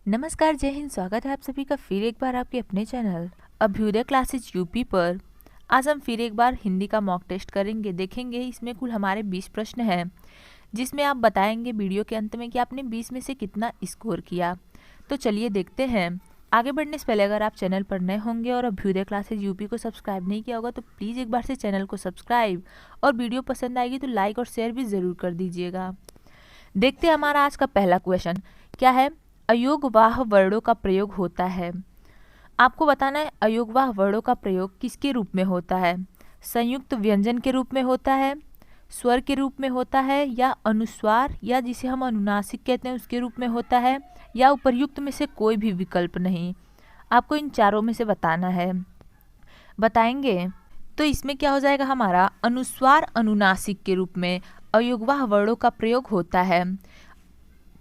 नमस्कार, जय हिंद। स्वागत है आप सभी का फिर एक बार आपके अपने चैनल अभ्युदय क्लासेज यूपी पर। आज हम फिर एक बार हिंदी का मॉक टेस्ट करेंगे। देखेंगे इसमें कुल हमारे 20 प्रश्न हैं, जिसमें आप बताएंगे वीडियो के अंत में कि आपने 20 में से कितना स्कोर किया। तो चलिए देखते हैं। आगे बढ़ने से पहले अगर आप चैनल पर नए होंगे और अभ्युदय क्लासेज यूपी को सब्सक्राइब नहीं किया होगा तो प्लीज़ एक बार से चैनल को सब्सक्राइब, और वीडियो पसंद आएगी तो लाइक और शेयर भी ज़रूर कर दीजिएगा। देखते हैं हमारा आज का पहला क्वेश्चन क्या है। अयोगवाह वर्णों का प्रयोग होता है। आपको बताना है अयोगवाह वर्णों का प्रयोग किसके रूप में होता है। संयुक्त व्यंजन के रूप में होता है, स्वर के रूप में होता है, या अनुस्वार या जिसे हम अनुनासिक कहते हैं उसके रूप में होता है, या उपर्युक्त में से कोई भी विकल्प नहीं। आपको इन चारों में से बताना है। बताएंगे तो इसमें क्या हो जाएगा हमारा, अनुस्वार अनुनासिक के रूप में अयोगवाह वर्णों का प्रयोग होता है।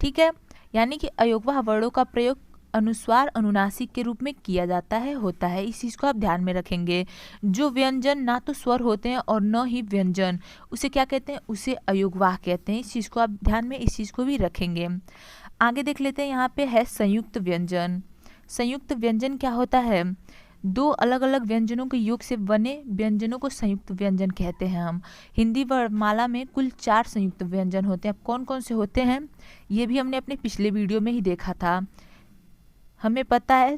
ठीक है, यानी कि अयोगवाह वर्णों का प्रयोग अनुस्वार अनुनासिक के रूप में किया जाता है, होता है। इस चीज़ को आप ध्यान में रखेंगे। जो व्यंजन ना तो स्वर होते हैं और न ही व्यंजन, उसे क्या कहते हैं, उसे अयोगवाह कहते हैं। इस चीज़ को आप ध्यान में, इस चीज़ को भी रखेंगे। आगे देख लेते हैं। यहाँ पे है संयुक्त व्यंजन। संयुक्त व्यंजन क्या होता है, दो अलग अलग व्यंजनों के योग से बने व्यंजनों को संयुक्त व्यंजन कहते हैं हम। हिंदी वर्णमाला में कुल 4 संयुक्त व्यंजन होते हैं। अब कौन कौन से होते हैं ये भी हमने अपने पिछले वीडियो में ही देखा था। हमें पता है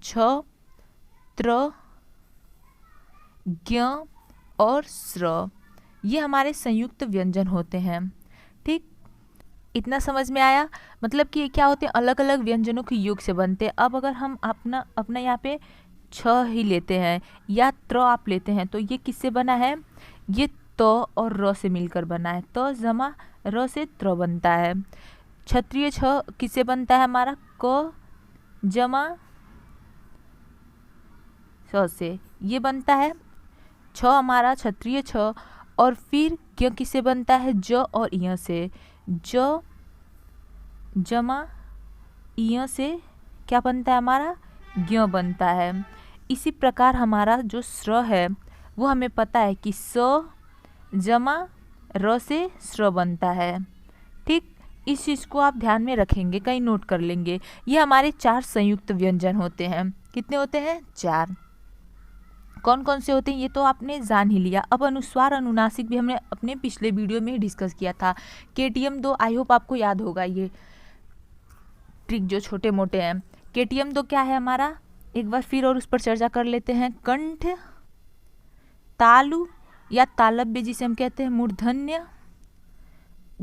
छ, त्र, ज्ञ और स्र, ये हमारे संयुक्त व्यंजन होते हैं। ठीक, इतना समझ में आया। मतलब कि क्या होते हैं, अलग अलग व्यंजनों के योग से बनते हैं। अब अगर हम अपना अपना यहाँ पे छ ही लेते हैं या त्र आप लेते हैं तो ये किससे बना है, ये त और र से मिलकर बना है। त जमा र से त्र बनता है। क्षत्रिय छ किससे बनता है हमारा, क जमा स से, ये बनता है छ हमारा क्षत्रिय छ। और फिर ज्ञ किससे बनता है, ज और य से, ज जमा य से क्या बनता है हमारा, ज्ञ बनता है। इसी प्रकार हमारा जो स्र है वो हमें पता है कि स जमा र से स्र बनता है। ठीक, इस चीज़ को आप ध्यान में रखेंगे, कहीं नोट कर लेंगे। ये हमारे 4 संयुक्त व्यंजन होते हैं। कितने होते हैं, 4। कौन कौन से होते हैं ये तो आपने जान ही लिया। अब अनुस्वार अनुनासिक भी हमने अपने पिछले वीडियो में डिस्कस किया था। KTM 2 आई होप आपको याद होगा ये ट्रिक जो छोटे मोटे हैं। KTM 2 क्या है हमारा, एक बार फिर और उस पर चर्चा कर लेते हैं। कंठ, तालु या तालव्य जिसे हम कहते हैं, मूर्धन्य,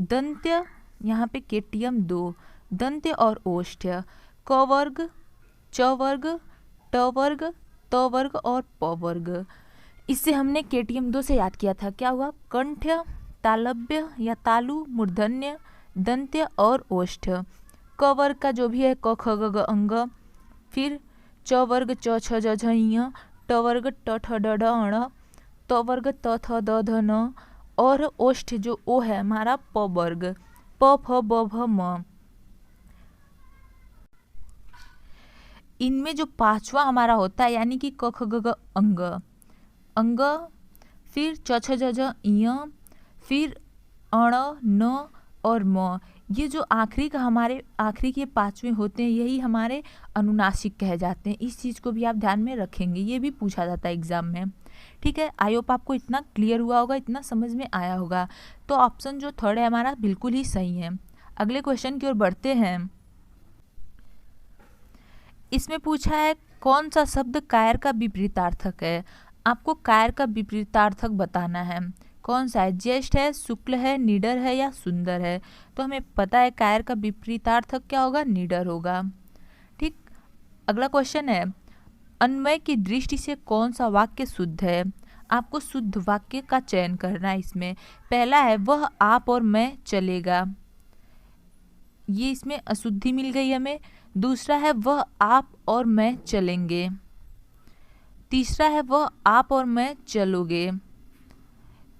दंत्य, यहाँ पे KTM 2, दंत्य और ओष्ठ्य, क वर्ग, च वर्ग, ट वर्ग, त वर्ग और प वर्ग। इससे हमने KTM 2 से याद किया था। क्या हुआ, कंठ, तालव्य या तालु, मूर्धन्य, दंत्य और ओष्ठ्य। क वर्ग का जो भी है क ख ग घ अंग, फिर च वर्ग च छ ज झ ञ, ट वर्ग ट ठ ड ढ अण, त वर्ग त थ द ध न, और ओष्ठ जो ओ है हमारा प वर्ग, प फ ब भ म। इनमें जो 5वां हमारा होता है यानी कि क ख ग घ अंग, अंग, फिर च छ ज झ ञ, फिर अण, न और म, ये जो आखिरी का हमारे आखिरी के 5वें होते हैं यही हमारे अनुनासिक कहे जाते हैं। इस चीज़ को भी आप ध्यान में रखेंगे, ये भी पूछा जाता है एग्जाम में। ठीक है, आई होप आपको इतना क्लियर हुआ होगा, इतना समझ में आया होगा। तो ऑप्शन जो 3rd है हमारा बिल्कुल ही सही है। अगले क्वेश्चन की ओर बढ़ते हैं। इसमें पूछा है कौन सा शब्द कायर का विपरीतार्थक है। आपको कायर का विपरीतार्थक बताना है। कौन सा है, ज्येष्ठ है, शुक्ल है, निडर है या सुंदर है। तो हमें पता है कायर का विपरीतार्थक क्या होगा, निडर होगा। ठीक, अगला क्वेश्चन है अन्वय की दृष्टि से कौन सा वाक्य शुद्ध है। आपको शुद्ध वाक्य का चयन करना है। इसमें पहला है वह आप और मैं चलेगा, ये इसमें अशुद्धि मिल गई हमें। दूसरा है वह आप और मैं चलेंगे। तीसरा है वह आप और मैं चलोगे।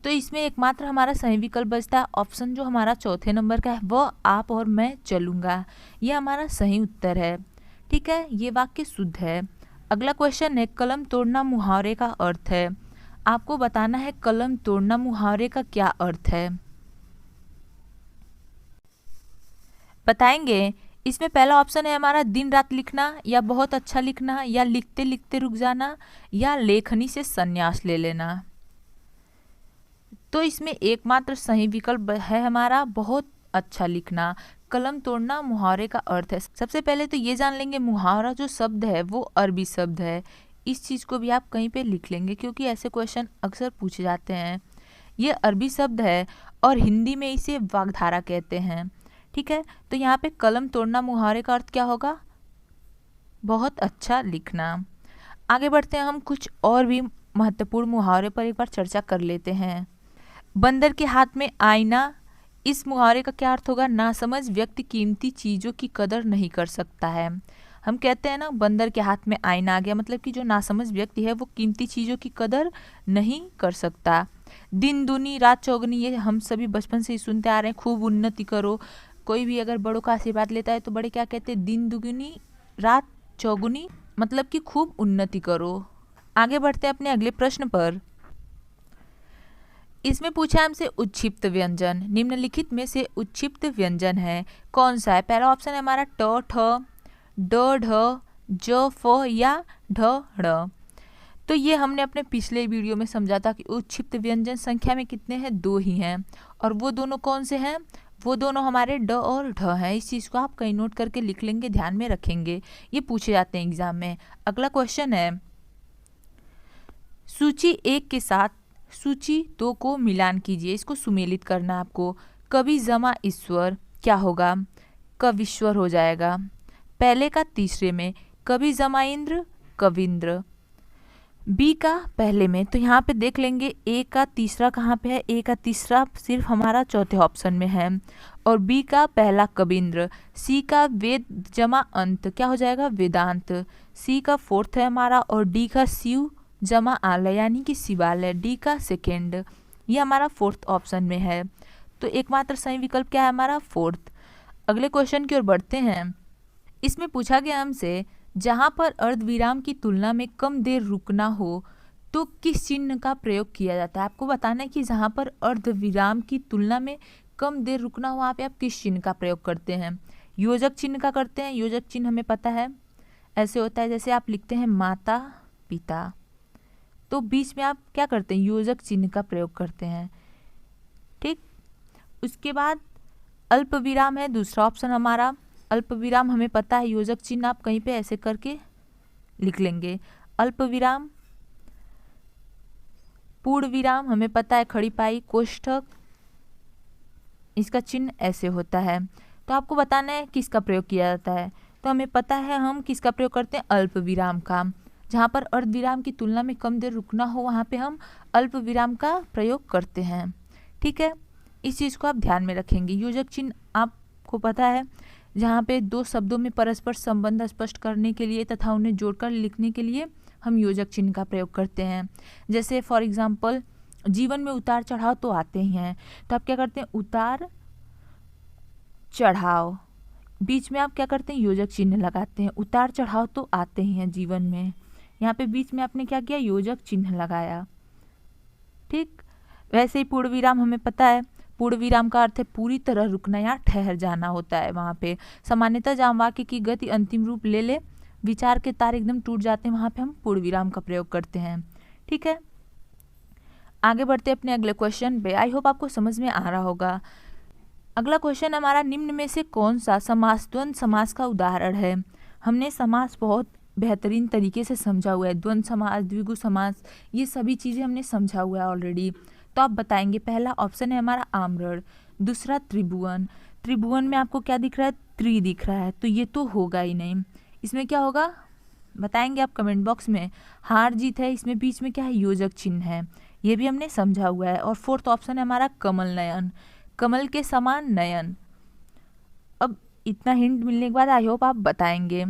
तो इसमें एकमात्र हमारा सही विकल्प बचता है ऑप्शन जो हमारा 4थे नंबर का है, वह आप और मैं चलूँगा। यह हमारा सही उत्तर है। ठीक है, ये वाक्य शुद्ध है। अगला क्वेश्चन है कलम तोड़ना मुहावरे का अर्थ है। आपको बताना है कलम तोड़ना मुहावरे का क्या अर्थ है। बताएंगे इसमें पहला ऑप्शन है हमारा दिन रात लिखना, या बहुत अच्छा लिखना, या लिखते लिखते रुक जाना, या लेखनी से संन्यास ले लेना। तो इसमें एकमात्र सही विकल्प है हमारा बहुत अच्छा लिखना। कलम तोड़ना मुहावरे का अर्थ है। सबसे पहले तो ये जान लेंगे मुहावरा जो शब्द है वो अरबी शब्द है। इस चीज़ को भी आप कहीं पे लिख लेंगे क्योंकि ऐसे क्वेश्चन अक्सर पूछे जाते हैं। ये अरबी शब्द है और हिंदी में इसे वाग्धारा कहते हैं। ठीक है, तो यहाँ पे कलम तोड़ना मुहावरे का अर्थ क्या होगा? बहुत अच्छा लिखना। आगे बढ़ते हैं, हम कुछ और भी महत्वपूर्ण मुहावरे पर एक बार चर्चा कर लेते हैं। बंदर के हाथ में आईना, इस मुहावरे का क्या अर्थ होगा? नासमझ व्यक्ति कीमती चीज़ों की कदर नहीं कर सकता है। हम कहते हैं ना बंदर के हाथ में आईना आ गया, मतलब कि जो नासमझ व्यक्ति है वो कीमती चीज़ों की कदर नहीं कर सकता। दिन दूनी रात चौगुनी, ये हम सभी बचपन से ही सुनते आ रहे हैं, खूब उन्नति करो। कोई भी अगर बड़ों का आशीर्वाद लेता है तो बड़े क्या कहते हैं? दिन दुगुनी रात चौगुनी, मतलब कि खूब उन्नति करो। आगे बढ़ते हैं अपने अगले प्रश्न पर। इसमें पूछा हमसे उच्छिप्त व्यंजन, निम्नलिखित में से उच्छिप्त व्यंजन है कौन सा है? पहला ऑप्शन है हमारा ट ठ, ड ढ, ज फ या ढ ढ़। तो ये हमने अपने पिछले वीडियो में समझा था कि उच्छिप्त व्यंजन संख्या में कितने हैं? 2 ही हैं, और वो दोनों कौन से हैं? वो दोनों हमारे ड और ढ हैं। इस चीज़ को आप कहीं नोट करके लिख लेंगे, ध्यान में रखेंगे, ये पूछे जाते हैं एग्जाम में। अगला क्वेश्चन है, सूची 1 के साथ सूची 2 को मिलान कीजिए, इसको सुमेलित करना है आपको। कवि जमा ईश्वर क्या होगा? कविश्वर हो जाएगा। पहले का तीसरे में, कवि जमा इंद्र कविंद्र। बी का पहले में, तो यहाँ पे देख लेंगे ए का तीसरा कहाँ पे है? ए का तीसरा सिर्फ हमारा चौथे ऑप्शन में है, और बी का पहला कविंद्र। सी का वेद जमा अंत क्या हो जाएगा? वेदांत। सी का फोर्थ है हमारा, और डी का शिव जमा आलय यानी कि शिवालय, डी का सेकेंड। ये हमारा फोर्थ ऑप्शन में है, तो एकमात्र सही विकल्प क्या है हमारा? फोर्थ। अगले क्वेश्चन की ओर बढ़ते हैं। इसमें पूछा गया हमसे, जहाँ पर अर्धविराम की तुलना में कम देर रुकना हो तो किस चिन्ह का प्रयोग किया जाता है? आपको बताना है कि जहाँ पर अर्धविराम की तुलना में कम देर रुकना हो वहाँ पे आप किस चिन्ह का प्रयोग करते हैं? योजक चिन्ह का करते हैं। योजक चिन्ह हमें पता है ऐसे होता है, जैसे आप लिखते हैं माता पिता, तो बीच में आप क्या करते हैं? योजक चिन्ह का प्रयोग करते हैं। ठीक, उसके बाद अल्प विराम है दूसरा ऑप्शन हमारा। अल्प विराम हमें पता है, योजक चिन्ह आप कहीं पे ऐसे करके लिख लेंगे, अल्प विराम। पूर्ण विराम हमें पता है, खड़ी पाई कोष्ठक, इसका चिन्ह ऐसे होता है। तो आपको बताना है किसका प्रयोग किया जाता है, तो हमें पता है हम किसका प्रयोग करते हैं? अल्प विराम का। जहाँ पर अर्ध विराम की तुलना में कम देर रुकना हो वहाँ पे हम अल्प विराम का प्रयोग करते हैं। ठीक है, इस चीज़ को आप ध्यान में रखेंगे। योजक चिन्ह आपको पता है, जहाँ पे 2 शब्दों में परस्पर संबंध स्पष्ट करने के लिए तथा उन्हें जोड़कर लिखने के लिए हम योजक चिन्ह का प्रयोग करते हैं। जैसे फॉर एग्जाम्पल, जीवन में उतार चढ़ाव तो आते ही हैं, तो आप क्या करते हैं? उतार चढ़ाव, बीच में आप क्या करते हैं? योजक चिन्ह लगाते हैं। उतार चढ़ाव तो आते ही हैं जीवन में, यहाँ पे बीच में आपने क्या किया? योजक चिन्ह लगाया। ठीक, वैसे ही पूर्ण विराम हमें पता है, पूर्ण विराम का अर्थ है पूरी तरह रुकना या ठहर जाना होता है वहाँ पे। सामान्यतः जहाँ वाक्य की गति अंतिम रूप ले ले, विचार के तार एकदम टूट जाते हैं, वहाँ पे हम पूर्ण विराम का प्रयोग करते हैं। ठीक है, आगे बढ़ते हैं अपने अगले क्वेश्चन पे। आई होप आपको समझ में आ रहा होगा। अगला क्वेश्चन हमारा, निम्न में से कौन सा समास द्वंद समास का उदाहरण है? हमने समास बहुत बेहतरीन तरीके से समझा हुआ है, द्वंद समास, द्विगु समास, ये सभी चीज़ें हमने समझा हुआ है ऑलरेडी। तो आप बताएंगे, पहला ऑप्शन है हमारा आम्रड़, दूसरा त्रिभुवन। त्रिभुवन में आपको क्या दिख रहा है? त्रि दिख रहा है, तो ये तो होगा ही नहीं। इसमें क्या होगा बताएंगे आप कमेंट बॉक्स में। हार जीत है, इसमें बीच में क्या है? योजक चिन्ह है, ये भी हमने समझा हुआ है। और फोर्थ ऑप्शन है हमारा कमल नयन, कमल के समान नयन। अब इतना हिंट मिलने के बाद आई होप आप बताएंगे।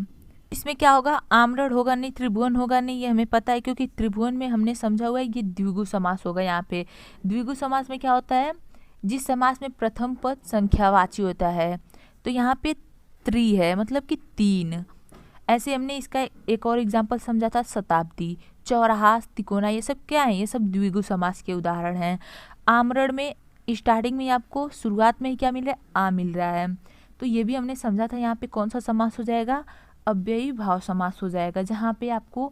इसमें क्या होगा? आम्रड़ होगा नहीं, त्रिभुवन होगा नहीं, ये हमें पता है क्योंकि त्रिभुवन में हमने समझा हुआ है ये द्विगु समास होगा। यहाँ पे द्विगु समास में क्या होता है? जिस समास में प्रथम पद संख्यावाची होता है, तो यहाँ पे त्रि है, मतलब कि 3। ऐसे हमने इसका एक और एग्जाम्पल समझा था, शताब्दी, चौराहा, तिकोना, ये सब क्या है? ये सब द्विगु समास के उदाहरण हैं। आम्रड़ में स्टार्टिंग में आपको शुरुआत में ही क्या मिल रहा है? आ मिल रहा है। तो ये भी हमने समझा था। यहाँ पे कौन सा समास हो जाएगा, अव्ययी भाव समास हो जाएगा। जहाँ पे आपको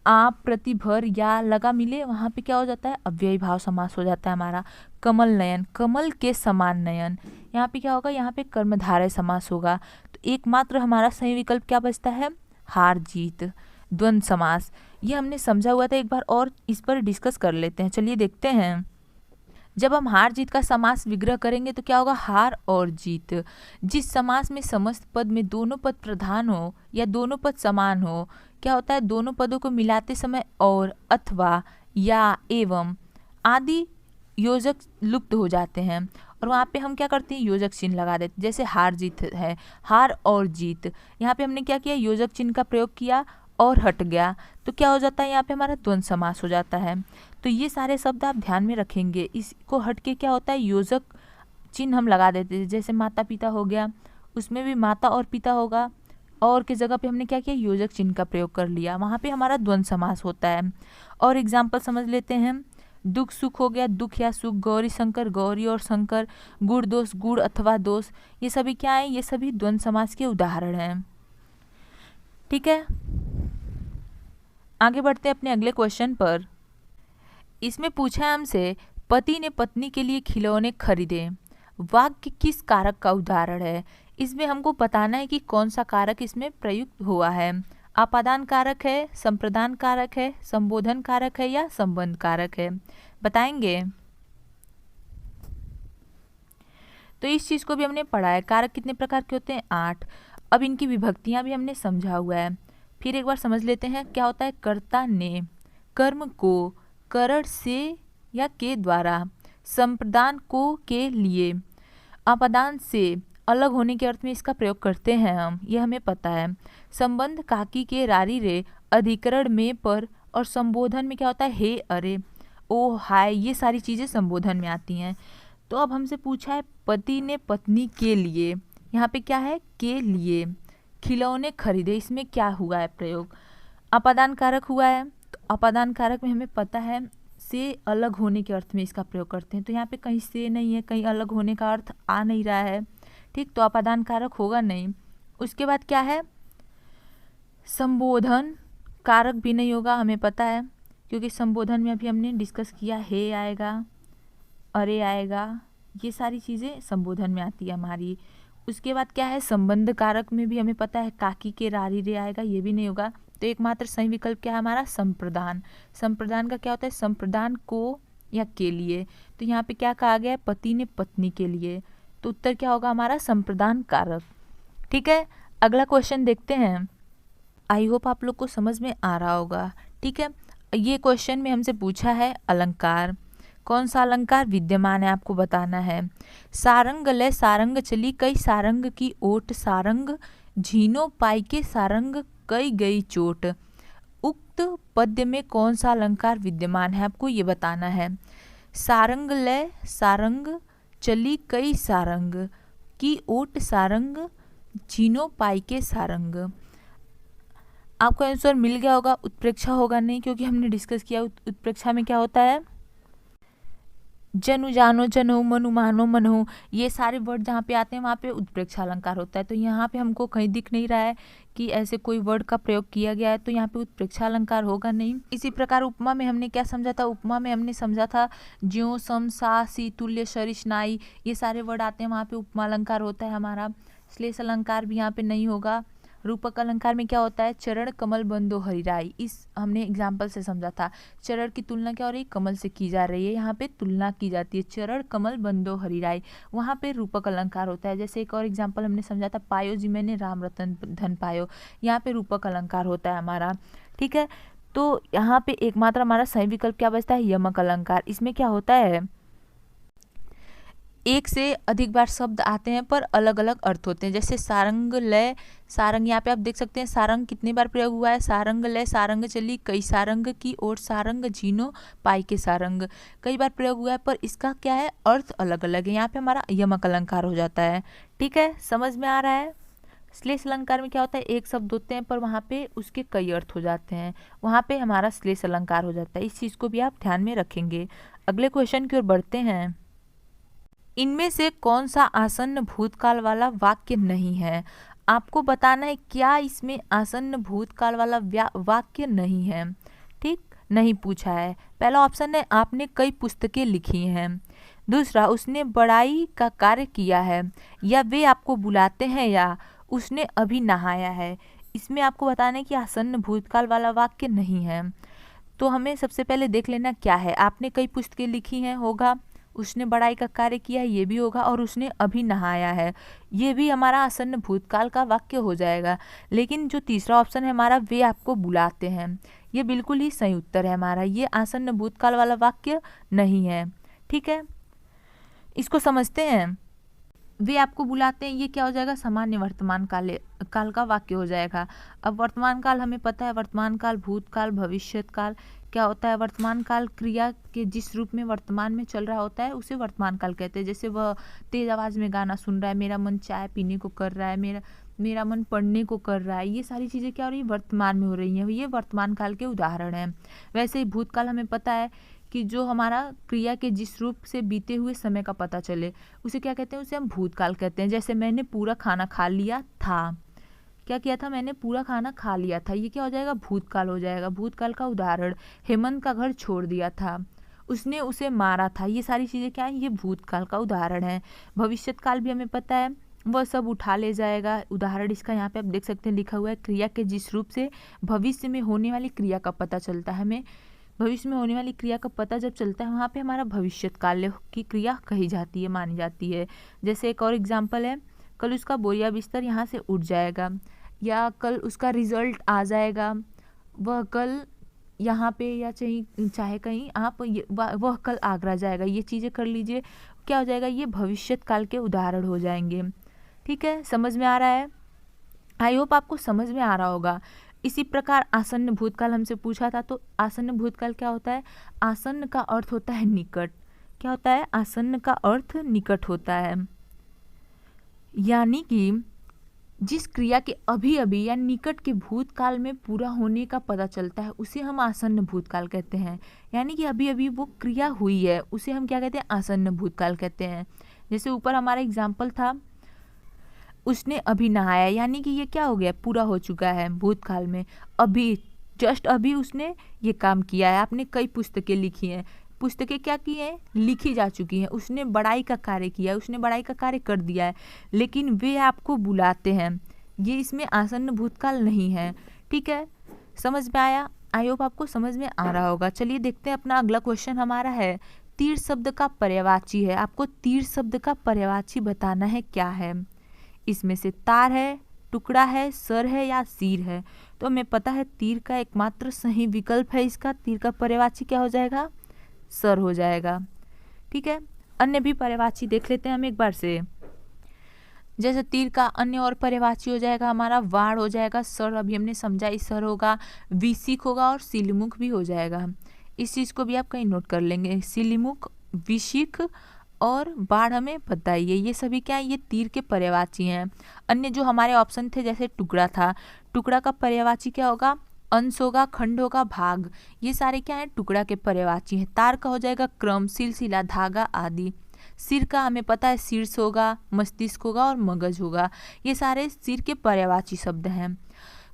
आप प्रति भर या लगा मिले वहाँ पे क्या हो जाता है, अव्ययी भाव समास हो जाता है हमारा। कमल नयन, कमल के समान नयन, यहाँ पे क्या होगा, यहाँ पे कर्मधारय समास होगा। तो एकमात्र हमारा सही विकल्प क्या बचता है, हार जीत, द्वंद्व समास। ये हमने समझा हुआ था, एक बार और इस पर डिस्कस कर लेते हैं। चलिए देखते हैं। जब हम हार जीत का समास विग्रह करेंगे तो क्या होगा, हार और जीत। जिस समास में समस्त पद में दोनों पद प्रधान हो या दोनों पद समान हो, क्या होता है, दोनों पदों को मिलाते समय और, अथवा, या, एवं आदि योजक लुप्त हो जाते हैं और वहाँ पे हम क्या करते हैं, योजक चिन्ह लगा देते हैं। जैसे हार जीत है, हार और जीत, यहाँ पे हमने क्या किया, योजक चिन्ह का प्रयोग किया और हट गया, तो क्या हो जाता है, यहाँ पे हमारा द्वंद्व समास हो जाता है। तो ये सारे शब्द आप ध्यान में रखेंगे। इसको हट के क्या होता है, योजक चिन्ह हम लगा देते हैं। जैसे माता पिता हो गया, उसमें भी माता और पिता होगा, और की जगह पे हमने क्या किया, योजक चिन्ह का प्रयोग कर लिया, वहाँ पे हमारा द्वंद्व समास होता है। और एग्जाम्पल समझ लेते हैं। दुख सुख हो गया, दुख या सुख, गौरी शंकर, गौरी और शंकर, गुण दोष, गुण अथवा दोष, ये सभी क्या है, ये सभी द्वंद्व समास के उदाहरण हैं। ठीक है, आगे बढ़ते हैं अपने अगले क्वेश्चन पर। इसमें पूछा है हमसे, पति ने पत्नी के लिए खिलौने खरीदे, वाक्य किस कारक का उदाहरण है। इसमें हमको बताना है कि कौन सा कारक इसमें प्रयुक्त हुआ है। आपादान कारक है, संप्रदान कारक है, संबोधन कारक है या संबंध कारक है, बताएंगे। तो इस चीज को भी हमने पढ़ा है। कारक कितने प्रकार के होते हैं, 8। अब इनकी विभक्तियां भी हमने समझा हुआ है। फिर एक बार समझ लेते हैं क्या होता है। कर्ता ने कर्म को करण से या के द्वारा, संप्रदान को के लिए, आपादान से अलग होने के अर्थ में इसका प्रयोग करते हैं हम, ये हमें पता है। संबंध काकी के रारी रे, अधिकरण में पर, और संबोधन में क्या होता है, हे, अरे, ओ, हाय, ये सारी चीज़ें संबोधन में आती हैं। तो अब हमसे पूछा है पति ने पत्नी के लिए, यहाँ पे क्या है, के लिए खिलौने खरीदे, इसमें क्या हुआ है प्रयोग, अपादान कारक हुआ है। तो अपादान कारक में हमें पता है से अलग होने के अर्थ में इसका प्रयोग करते हैं। तो यहाँ पे कहीं से नहीं है, कहीं अलग होने का अर्थ आ नहीं रहा है, ठीक, तो अपादान कारक होगा नहीं। उसके बाद क्या है, संबोधन कारक भी नहीं होगा, हमें पता है, क्योंकि संबोधन में अभी हमने डिस्कस किया, हे आएगा, अरे आएगा, ये सारी चीज़ें संबोधन में आती है हमारी। उसके बाद क्या है, संबंध कारक में भी हमें पता है काकी के रारी रे आएगा, ये भी नहीं होगा। तो एकमात्र सही विकल्प क्या है हमारा, संप्रदान। संप्रदान का क्या होता है, संप्रदान को या के लिए। तो यहाँ पे क्या कहा गया है, पति ने पत्नी के लिए, तो उत्तर क्या होगा हमारा, संप्रदान कारक। ठीक है, अगला क्वेश्चन देखते हैं। आई होप आप लोग को समझ में आ रहा होगा। ठीक है, ये क्वेश्चन में हमसे पूछा है अलंकार, कौन सा अलंकार विद्यमान है आपको बताना है। सारंग ले सारंग चली कई सारंग की ओट, सारंग झीनो पाई के सारंग कई गई चोट। उक्त पद्य में कौन सा अलंकार विद्यमान है आपको ये बताना है। सारंग ले सारंग चली कई सारंग की ओट, सारंग झीनो पाई के सारंग। आपको आंसर मिल गया होगा, उत्प्रेक्षा होगा नहीं, क्योंकि हमने डिस्कस किया उत्प्रेक्षा में क्या होता है, जनु जानो जनो मनु मानो मनो, ये सारे वर्ड जहाँ पे आते हैं वहाँ पे उत्प्रेक्षा अलंकार होता है। तो यहाँ पे हमको कहीं दिख नहीं रहा है कि ऐसे कोई वर्ड का प्रयोग किया गया है, तो यहाँ पे उत्प्रेक्षा अलंकार होगा नहीं। इसी प्रकार उपमा में हमने क्या समझा था, उपमा में हमने समझा था ज्यों सम सा सी तुल्य सरिश नाई, ये सारे वर्ड आते हैं, वहाँ पे उपमा अलंकार होता है हमारा। श्लेष अलंकार भी यहाँ पे नहीं होगा। रूपक अलंकार में क्या होता है, चरण कमल बंदो हरिराई, इस हमने एग्जाम्पल से समझा था। चरण की तुलना क्या हो रही है, कमल से की जा रही है, यहाँ पे तुलना की जाती है, चरण कमल बंदो हरिराई, वहाँ पे रूपक अलंकार होता है। जैसे एक और एग्जाम्पल हमने समझा था, पायो जी मैंने राम रतन धन पायो, यहाँ पे रूपक अलंकार होता है हमारा। ठीक है, तो यहाँ पे एकमात्र हमारा सही विकल्प क्या बचता है, यमक अलंकार। इसमें क्या होता है, एक से अधिक बार शब्द आते हैं पर अलग अलग अर्थ होते हैं। जैसे सारंग लय सारंग, यहाँ पे आप देख सकते हैं सारंग कितनी बार प्रयोग हुआ है, सारंग लय सारंग चली कई सारंग की ओर, सारंग झीनो पाई के सारंग, कई बार प्रयोग हुआ है पर इसका क्या है, अर्थ अलग अलग है। यहाँ पे हमारा यमक अलंकार हो जाता है। ठीक है, समझ में आ रहा है। श्लेष अलंकार में क्या होता है, एक शब्द होते हैं पर वहाँ पे उसके कई अर्थ हो जाते हैं, वहाँ पे हमारा श्लेष अलंकार हो जाता है। इस चीज़ को भी आप ध्यान में रखेंगे। अगले क्वेश्चन की ओर बढ़ते हैं। इनमें से कौन सा आसन्न भूतकाल वाला वाक्य नहीं है। आपको बताना है क्या इसमें आसन्न भूतकाल वाला वाक्य नहीं है। ठीक, नहीं पूछा है। पहला ऑप्शन है आपने कई पुस्तकें लिखी हैं। दूसरा, उसने बड़ाई का कार्य किया है, या वे आपको बुलाते हैं, या उसने अभी नहाया है। इसमें आपको बताना है कि आसन्न भूतकाल वाला वाक्य नहीं है। तो हमें सबसे पहले देख लेना क्या है। आपने कई पुस्तकें लिखी हैं होगा, उसने बड़ाई का कार्य किया है ये भी होगा, और उसने अभी नहाया है ये भी हमारा आसन्न भूतकाल का वाक्य हो जाएगा। लेकिन जो तीसरा ऑप्शन है हमारा, वे आपको बुलाते हैं, ये बिल्कुल ही सही उत्तर है हमारा। ये आसन्न भूतकाल वाला वाक्य नहीं है। ठीक है, इसको समझते हैं। वे आपको बुलाते हैं, ये क्या हो जाएगा, सामान्य वर्तमान काल का वाक्य हो जाएगा। अब वर्तमान काल हमें पता है, वर्तमान काल, भूतकाल, भविष्यत काल क्या होता है। वर्तमान काल क्रिया के जिस रूप में वर्तमान में चल रहा होता है उसे वर्तमान काल कहते हैं। जैसे वह तेज आवाज़ में गाना सुन रहा है, मेरा मन चाय पीने को कर रहा है, मेरा मन पढ़ने को कर रहा है, ये सारी चीज़ें क्या हो रही है, वर्तमान में हो रही हैं, ये वर्तमान काल के उदाहरण हैं। वैसे ही भूतकाल हमें पता है कि जो हमारा क्रिया के जिस रूप से बीते हुए समय का पता चले उसे क्या कहते हैं, उसे हम भूतकाल कहते हैं। जैसे मैंने पूरा खाना खा लिया था, क्या किया था, मैंने पूरा खाना खा लिया था, ये क्या हो जाएगा, भूतकाल हो जाएगा। भूतकाल का उदाहरण, हेमंत का घर छोड़ दिया था, उसने उसे मारा था, ये सारी चीज़ें क्या है, ये भूतकाल का उदाहरण है। भविष्यत काल भी हमें पता है, वह सब उठा ले जाएगा। उदाहरण इसका यहाँ पे आप देख सकते हैं लिखा हुआ है, क्रिया के जिस रूप से भविष्य में होने वाली क्रिया का पता चलता है। हमें भविष्य में होने वाली क्रिया का पता जब चलता है वहाँ पे हमारा भविष्यत काल की क्रिया कही जाती है, मानी जाती है। जैसे एक और एग्जाम्पल है, कल उसका बोरिया बिस्तर यहाँ से उठ जाएगा, या कल उसका रिजल्ट आ जाएगा, वह कल यहाँ पे, या चाहे कहीं आप वह कल आगरा जाएगा, ये चीज़ें कर लीजिए, क्या हो जाएगा, ये भविष्यत काल के उदाहरण हो जाएंगे। ठीक है, समझ में आ रहा है, आई होप आपको समझ में आ रहा होगा। इसी प्रकार आसन्न भूतकाल हमसे पूछा था, तो आसन्न भूतकाल क्या होता है, आसन्न का अर्थ होता है निकट। क्या होता है, आसन्न का अर्थ निकट होता है, यानी कि जिस क्रिया के अभी अभी या निकट के भूतकाल में पूरा होने का पता चलता है उसे हम आसन्न भूतकाल कहते हैं। यानी कि अभी अभी वो क्रिया हुई है उसे हम क्या कहते हैं, आसन्न भूतकाल कहते हैं। जैसे ऊपर हमारा एग्जाम्पल था, उसने अभी नहाया, यानी कि ये क्या हो गया, पूरा हो चुका है भूतकाल में। अभी, जस्ट अभी उसने ये काम किया है। आपने कई पुस्तकें लिखी हैं, पुस्तकें क्या की हैं, लिखी जा चुकी हैं। उसने बड़ाई का कार्य किया है, उसने बड़ाई का कार्य कर दिया है, लेकिन वे आपको बुलाते हैं, ये इसमें आसन्न भूतकाल नहीं है। ठीक है, समझ में आया, आई होप आपको समझ में आ रहा होगा। चलिए देखते हैं, अपना अगला क्वेश्चन हमारा है, तीर शब्द का पर्यायवाची है। आपको तीर शब्द का पर्यायवाची बताना है क्या है। इसमें से तार है, टुकड़ा है, सर है, या सिर है। तो हमें पता है तीर का एकमात्र सही विकल्प है इसका, तीर का पर्यायवाची क्या हो जाएगा, सर हो जाएगा। ठीक है, अन्य भी पर्यायवाची देख लेते हैं हम एक बार से। जैसे तीर का अन्य और पर्यायवाची हो जाएगा हमारा वाड़ हो जाएगा, सर अभी हमने समझा ही सर होगा, विशिख होगा, और सिलिमुख भी हो जाएगा। इस चीज़ को भी आप कहीं नोट कर लेंगे, सिलिमुख, विशिख और बाढ़ हमें बताइए, ये सभी क्या है, ये तीर के पर्यायवाची हैं। अन्य जो हमारे ऑप्शन थे, जैसे टुकड़ा था, टुकड़ा का पर्यायवाची क्या होगा, अंश होगा, खंड होगा, भाग, ये सारे क्या है, टुकड़ा के पर्यायवाची हैं। तार का हो जाएगा क्रम, सिलसिला, धागा आदि। सिर का हमें पता है शीर्ष होगा, मस्तिष्क होगा और मगज होगा, ये सारे सिर के पर्यायवाची शब्द हैं।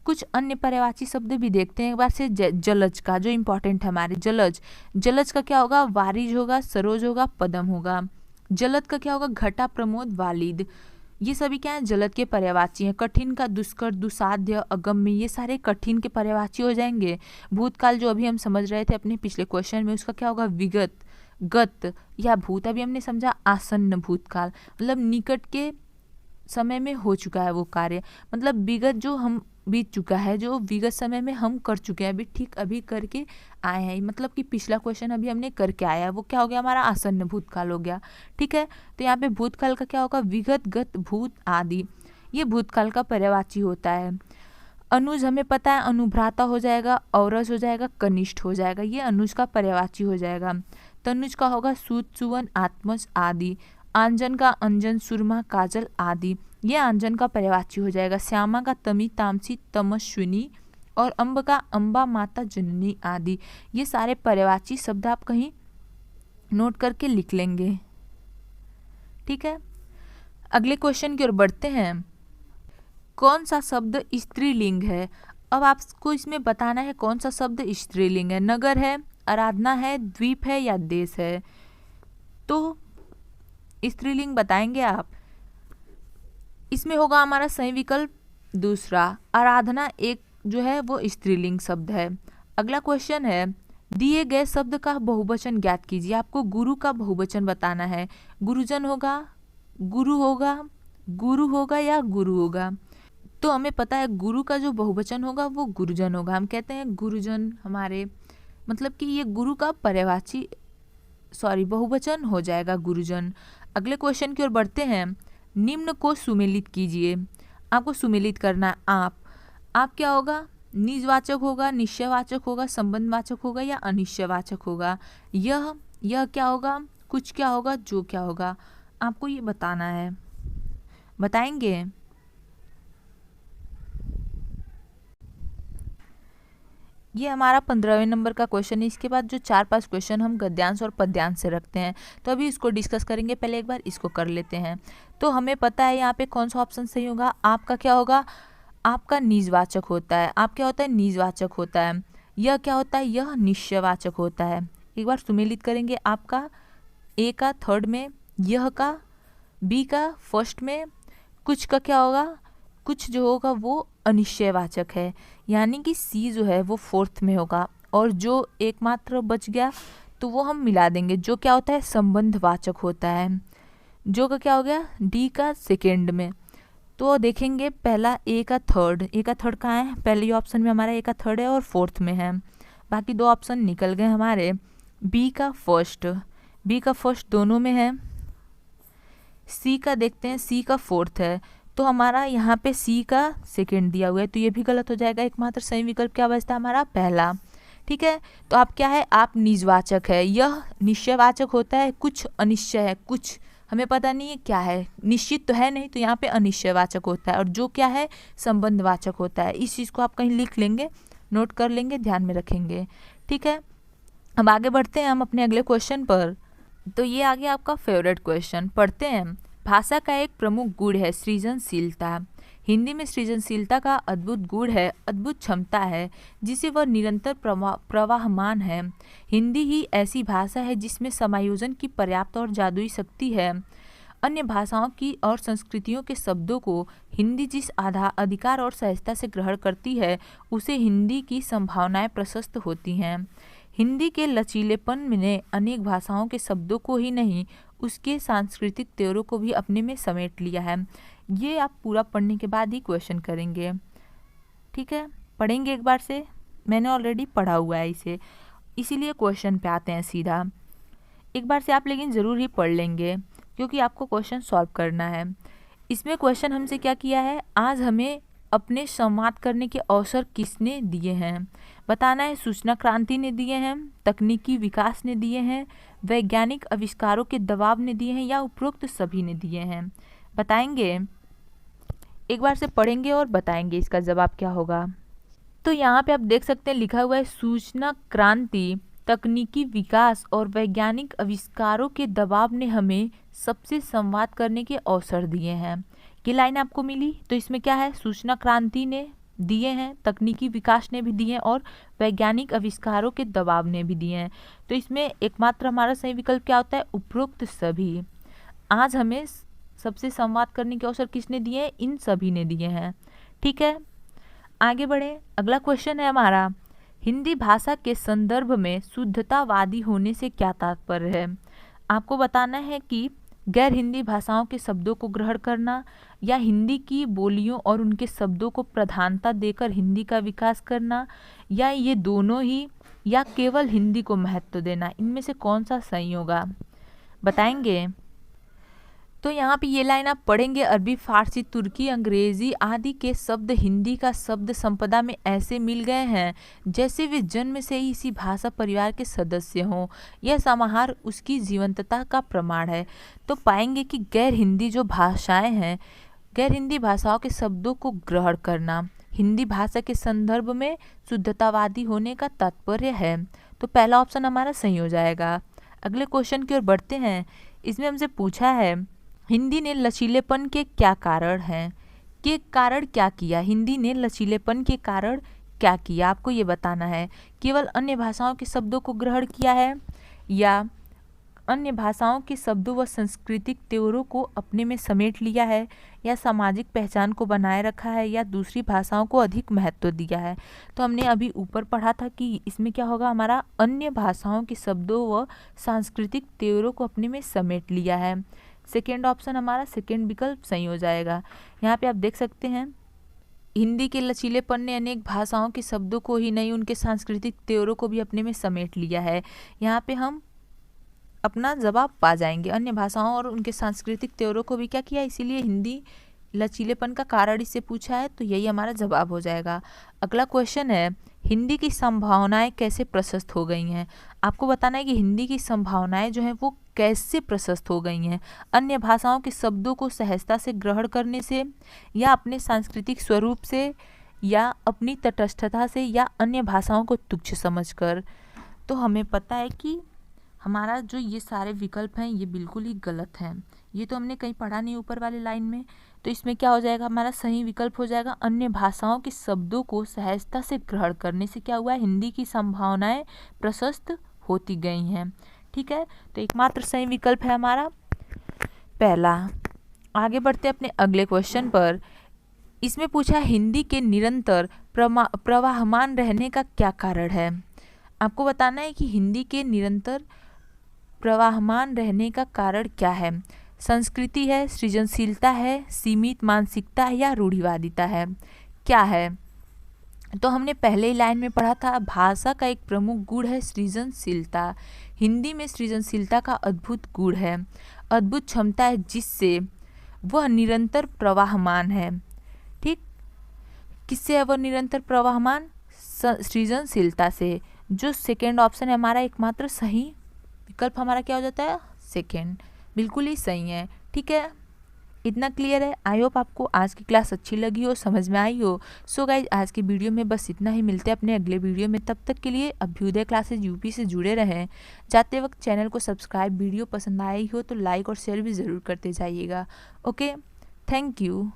कुछ अन्य पर्यायवाची शब्द भी देखते हैं एक बार से। जलज का जो इम्पोर्टेंट है हमारे, जलज का क्या होगा, वारिज होगा, सरोज होगा, पदम होगा। जलद का क्या होगा, घटा, प्रमोद, वालिद, ये सभी क्या है, जलद के पर्यायवाची हैं। कठिन का दुष्कर, दुसाध्य, अगम्य, ये सारे कठिन के पर्यायवाची हो जाएंगे। भूतकाल जो अभी हम समझ रहे थे अपने पिछले क्वेश्चन में, उसका क्या होगा, विगत, गत या भूत। अभी हमने समझा आसन्न भूतकाल, मतलब निकट के समय में हो चुका है वो कार्य, मतलब विगत जो हम बीत चुका है, जो विगत समय में हम कर चुके हैं, अभी ठीक अभी करके आए हैं, मतलब कि पिछला क्वेश्चन अभी हमने करके आया है, वो क्या हो गया, हमारा आसन्न भूतकाल हो गया। ठीक है, तो यहाँ पे भूतकाल का क्या होगा, विगत, गत, भूत आदि, ये भूतकाल का पर्यायवाची होता है। अनुज हमें पता है, अनुभ्राता हो जाएगा, औरज हो जाएगा, कनिष्ठ हो जाएगा, ये अनुज का पर्यायवाची हो जाएगा। तनुज का होगा सूत, सुवन, आत्मज आदि। आंजन का अंजन, सुरमा, काजल आदि, ये आंजन का पर्यायवाची हो जाएगा। श्यामा का तमी, तामसी, तमस्विनी, और अम्ब का अम्बा, माता, जननी आदि, ये सारे पर्यायवाची शब्द आप कहीं नोट करके लिख लेंगे। ठीक है, अगले क्वेश्चन की ओर बढ़ते हैं। कौन सा शब्द स्त्रीलिंग है? अब आपको इसमें बताना है कौन सा शब्द स्त्रीलिंग है। नगर है, आराधना है, द्वीप है या देश है? तो स्त्रीलिंग बताएंगे आप। इसमें होगा हमारा सही विकल्प दूसरा, आराधना एक जो है वो स्त्रीलिंग शब्द है। अगला क्वेश्चन है, दिए गए शब्द का बहुवचन ज्ञात कीजिए। आपको गुरु का बहुवचन बताना है। गुरुजन होगा, गुरु होगा, गुरु होगा या गुरु होगा? तो हमें पता है गुरु का जो बहुवचन होगा वो गुरुजन होगा। हम कहते हैं गुरुजन हमारे, मतलब कि ये गुरु का पर्यायवाची बहुवचन हो जाएगा गुरुजन। अगले क्वेश्चन की ओर बढ़ते हैं। निम्न को सुमेलित कीजिए। आपको सुमेलित करना है। आप क्या होगा? निजवाचक होगा, निश्चयवाचक होगा, संबंधवाचक होगा या अनिश्चयवाचक होगा? यह क्या होगा, कुछ क्या होगा, जो क्या होगा? आपको ये बताना है। बताएंगे? ये हमारा 15वें नंबर का क्वेश्चन है। इसके बाद जो 4-5 क्वेश्चन हम गद्यांश और पद्यांश से रखते हैं, तो अभी इसको डिस्कस करेंगे। पहले एक बार इसको कर लेते हैं। तो हमें पता है यहाँ पे कौन सा ऑप्शन सही होगा। आपका क्या होगा? आपका निजवाचक होता है। आप क्या होता है? निजवाचक होता है। यह क्या होता है? यह निश्चयवाचक होता है। एक बार सुमेलित करेंगे। आपका ए का थर्ड में, यह का बी का फर्स्ट में, कुछ का क्या होगा? कुछ जो होगा वो अनिश्चयवाचक है, यानी कि सी जो है वो फोर्थ में होगा। और जो एकमात्र बच गया तो वो हम मिला देंगे, जो क्या होता है? संबंधवाचक होता है। जो का क्या हो गया? डी का सेकेंड में। तो देखेंगे पहला ए का थर्ड कहाँ है? पहले ऑप्शन में हमारा ए का थर्ड है और फोर्थ में है। बाकी दो ऑप्शन निकल गए हमारे। बी का फर्स्ट दोनों में है। सी का देखते हैं, सी का फोर्थ है, तो हमारा यहाँ पे सी का सेकेंड दिया हुआ है, तो ये भी गलत हो जाएगा। एकमात्र सही विकल्प क्या बचता है? हमारा पहला। ठीक है, तो आप क्या है? आप निजवाचक है। यह निश्चयवाचक होता है, कुछ अनिश्चय है, कुछ हमें पता नहीं है क्या है, निश्चित तो है नहीं, तो यहाँ पे अनिश्चयवाचक होता है। और जो क्या है? संबंधवाचक होता है। इस चीज़ को आप कहीं लिख लेंगे, नोट कर लेंगे, ध्यान में रखेंगे। ठीक है, अब आगे बढ़ते हैं हम अपने अगले क्वेश्चन पर। तो ये आ गया आपका फेवरेट क्वेश्चन। पढ़ते हैं। भाषा का एक प्रमुख गुण है सृजनशीलता। हिंदी में सृजनशीलता का अद्भुत गुण है, अद्भुत क्षमता है, जिसे वह निरंतर प्रवाहमान है। हिंदी ही ऐसी भाषा है जिसमें समायोजन की पर्याप्त और जादुई शक्ति है। अन्य भाषाओं की और संस्कृतियों के शब्दों को हिंदी जिस अधिकार और सहजता से ग्रहण करती है, उसे हिंदी की संभावनाएं प्रशस्त होती हैं। हिंदी के लचीलेपन ने अनेक भाषाओं के शब्दों को ही नहीं, उसके सांस्कृतिक तेवरों को भी अपने में समेट लिया है। ये आप पूरा पढ़ने के बाद ही क्वेश्चन करेंगे। ठीक है, पढ़ेंगे एक बार से, मैंने ऑलरेडी पढ़ा हुआ है इसे, इसीलिए क्वेश्चन पे आते हैं सीधा। एक बार से आप लेकिन ज़रूर ही पढ़ लेंगे, क्योंकि आपको क्वेश्चन सॉल्व करना है। इसमें क्वेश्चन हमसे क्या किया है? आज हमें अपने संवाद करने के अवसर किसने दिए हैं? बताना है। सूचना क्रांति ने दिए हैं, तकनीकी विकास ने दिए हैं, वैज्ञानिक आविष्कारों के दबाव ने दिए हैं, या उपरोक्त सभी ने दिए हैं? बताएंगे? एक बार से पढ़ेंगे और बताएंगे इसका जवाब क्या होगा। तो यहाँ पे आप देख सकते हैं लिखा हुआ है सूचना क्रांति, तकनीकी विकास और वैज्ञानिक आविष्कारों के दबाव ने हमें सबसे संवाद करने के अवसर दिए हैं। ये लाइन आपको मिली, तो इसमें क्या है? सूचना क्रांति ने दिए हैं, तकनीकी विकास ने भी दिए हैं और वैज्ञानिक आविष्कारों के दबाव ने भी दिए हैं। तो इसमें एकमात्र हमारा सही विकल्प क्या होता है? उपरोक्त सभी। आज हमें सबसे संवाद करने के अवसर किसने दिए हैं? इन सभी ने दिए हैं। ठीक है, आगे बढ़े। अगला क्वेश्चन है हमारा, हिंदी भाषा के संदर्भ में शुद्धतावादी होने से क्या तात्पर्य है? आपको बताना है कि गैर हिंदी भाषाओं के शब्दों को ग्रहण करना, या हिंदी की बोलियों और उनके शब्दों को प्रधानता देकर हिंदी का विकास करना, या ये दोनों ही, या केवल हिंदी को महत्व देना। इनमें से कौन सा सही होगा? बताएंगे? तो यहाँ पे ये लाइन आप पढ़ेंगे, अरबी, फारसी, तुर्की, अंग्रेजी आदि के शब्द हिंदी का शब्द संपदा में ऐसे मिल गए हैं जैसे वे जन्म से ही इसी भाषा परिवार के सदस्य हों। यह समाहार उसकी जीवंतता का प्रमाण है। तो पाएंगे कि गैर हिंदी जो भाषाएं हैं, गैर हिंदी भाषाओं के शब्दों को ग्रहण करना हिंदी भाषा के संदर्भ में शुद्धतावादी होने का तात्पर्य है। तो पहला ऑप्शन हमारा सही हो जाएगा। अगले क्वेश्चन की ओर बढ़ते हैं। इसमें हमसे पूछा है, हिंदी ने लचीलेपन के क्या कारण हैं, के कारण क्या किया, हिंदी ने लचीलेपन के कारण क्या किया, आपको ये बताना है। केवल अन्य भाषाओं के शब्दों को ग्रहण किया है, या अन्य भाषाओं के शब्दों व सांस्कृतिक त्योहारों को अपने में समेट लिया है, या सामाजिक पहचान को बनाए रखा है, या दूसरी भाषाओं को अधिक महत्व दिया है। तो हमने अभी ऊपर पढ़ा था कि इसमें क्या होगा, हमारा अन्य भाषाओं के शब्दों व सांस्कृतिक त्योहारों को अपने में समेट लिया है। सेकेंड ऑप्शन हमारा, सेकेंड विकल्प सही हो जाएगा। यहाँ पे आप देख सकते हैं, हिंदी के लचीलेपन ने अनेक भाषाओं के शब्दों को ही नहीं, उनके सांस्कृतिक त्योहारों को भी अपने में समेट लिया है। यहाँ पे हम अपना जवाब पा जाएंगे, अन्य भाषाओं और उनके सांस्कृतिक त्योहारों को भी क्या किया, इसीलिए हिंदी लचीलेपन का कारण इससे पूछा है, तो यही हमारा जवाब हो जाएगा। अगला क्वेश्चन है, हिंदी की संभावनाएं कैसे प्रशस्त हो गई हैं। आपको बताना है कि हिंदी की संभावनाएं जो हैं वो कैसे प्रशस्त हो गई हैं, अन्य भाषाओं के शब्दों को सहजता से ग्रहण करने से, या अपने सांस्कृतिक स्वरूप से, या अपनी तटस्थता से, या अन्य भाषाओं को तुच्छ समझकर। तो हमें पता है कि हमारा जो ये सारे विकल्प हैं ये बिल्कुल ही गलत हैं, ये तो हमने कहीं पढ़ा नहीं ऊपर वाली लाइन में। तो इसमें क्या हो जाएगा, हमारा सही विकल्प हो जाएगा, अन्य भाषाओं के शब्दों को सहजता से ग्रहण करने से क्या हुआ है, हिंदी की संभावनाएं प्रशस्त होती गई हैं। ठीक है, तो एकमात्र सही विकल्प है हमारा पहला। आगे बढ़ते अपने अगले क्वेश्चन पर। इसमें पूछा, हिंदी के निरंतर प्रवाहमान रहने का क्या कारण है। आपको बताना है कि हिंदी के निरंतर प्रवाहमान रहने का कारण क्या है। संस्कृति है, सृजनशीलता है, सीमित मानसिकता है, या रूढ़िवादिता है, क्या है। तो हमने पहले ही लाइन में पढ़ा था, भाषा का एक प्रमुख गुण है सृजनशीलता। हिंदी में सृजनशीलता का अद्भुत गुण है, अद्भुत क्षमता है, जिससे वह निरंतर प्रवाहमान है। ठीक, किससे है वह निरंतर प्रवाहमान, सृजनशीलता से। जो सेकेंड ऑप्शन है हमारा एकमात्र सही विकल्प हमारा क्या हो जाता है, सेकेंड, बिल्कुल ही सही है। ठीक है, इतना क्लियर है। आई होप आपको आज की क्लास अच्छी लगी हो, समझ में आई हो। सो गाइज, आज की वीडियो में बस इतना ही, मिलते हैं अपने अगले वीडियो में। तब तक के लिए अभ्युदय क्लासेज यूपी से जुड़े रहें। जाते वक्त चैनल को सब्सक्राइब, वीडियो पसंद आई हो तो लाइक और शेयर भी ज़रूर करते जाइएगा। Okay, thank you.